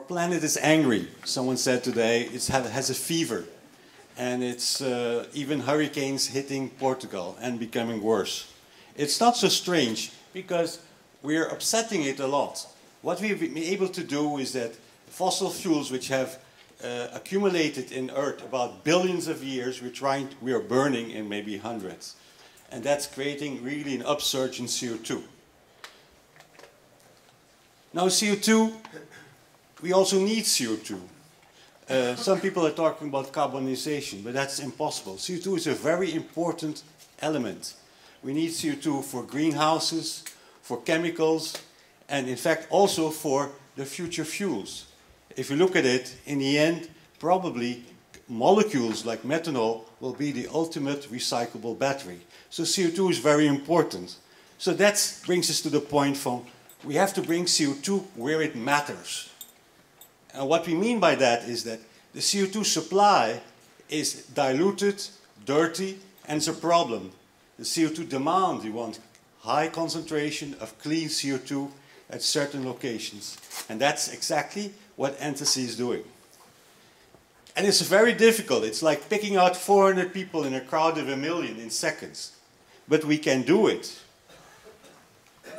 planet is angry. Someone said today it has a fever. And it's even hurricanes hitting Portugal and becoming worse. It's not so strange because we're upsetting it a lot. What we've been able to do is that fossil fuels which have accumulated in Earth about billions of years, we are burning in maybe hundreds. And that's creating really an upsurge in CO2. Now CO2, we also need CO2. Some people are talking about carbonization, but that's impossible. CO2 is a very important element. We need CO2 for greenhouses, for chemicals, and in fact also for the future fuels. If you look at it, in the end, probably molecules like methanol will be the ultimate recyclable battery. So CO2 is very important. So that brings us to the point from we have to bring CO2 where it matters. And what we mean by that is that the CO2 supply is diluted, dirty, and it's a problem. The CO2 demand, you want high concentration of clean CO2 at certain locations. And that's exactly what Antecy is doing. And it's very difficult. It's like picking out 400 people in a crowd of 1 million in seconds. But we can do it.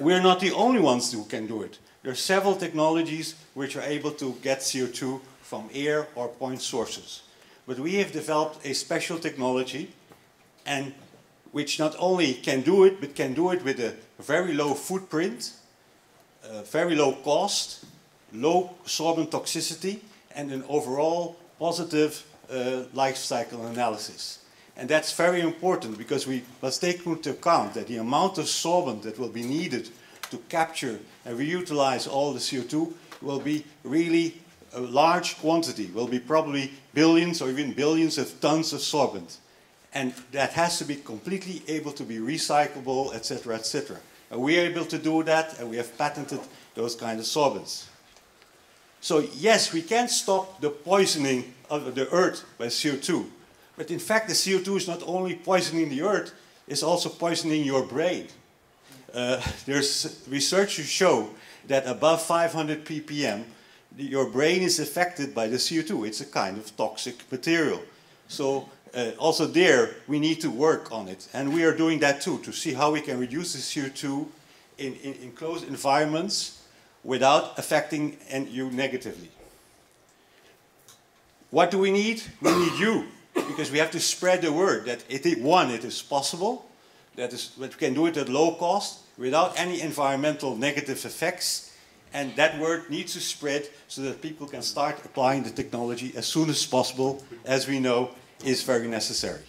We're not the only ones who can do it. There are several technologies which are able to get CO2 from air or point sources. But we have developed a special technology and which not only can do it, but can do it with a very low footprint, very low cost, low sorbent toxicity, and an overall positive life cycle analysis. And that's very important because we must take into account that the amount of sorbent that will be needed to capture and reutilize all the CO2 will be really a large quantity, will be probably billions or even billions of tons of sorbent. And that has to be completely able to be recyclable, etc., etc. And we are able to do that, and we have patented those kind of sorbents. So yes, we can stop the poisoning of the Earth by CO2. But in fact, the CO2 is not only poisoning the Earth, it's also poisoning your brain. There's research to show that above 500 ppm, your brain is affected by the CO2. It's a kind of toxic material. So also there, we need to work on it. And we are doing that too, to see how we can reduce the CO2 in closed environments without affecting you negatively. What do we need? We need you. Because we have to spread the word that it is possible, that we can do it at low cost, without any environmental negative effects, and that word needs to spread so that people can start applying the technology as soon as possible, as we know is very necessary.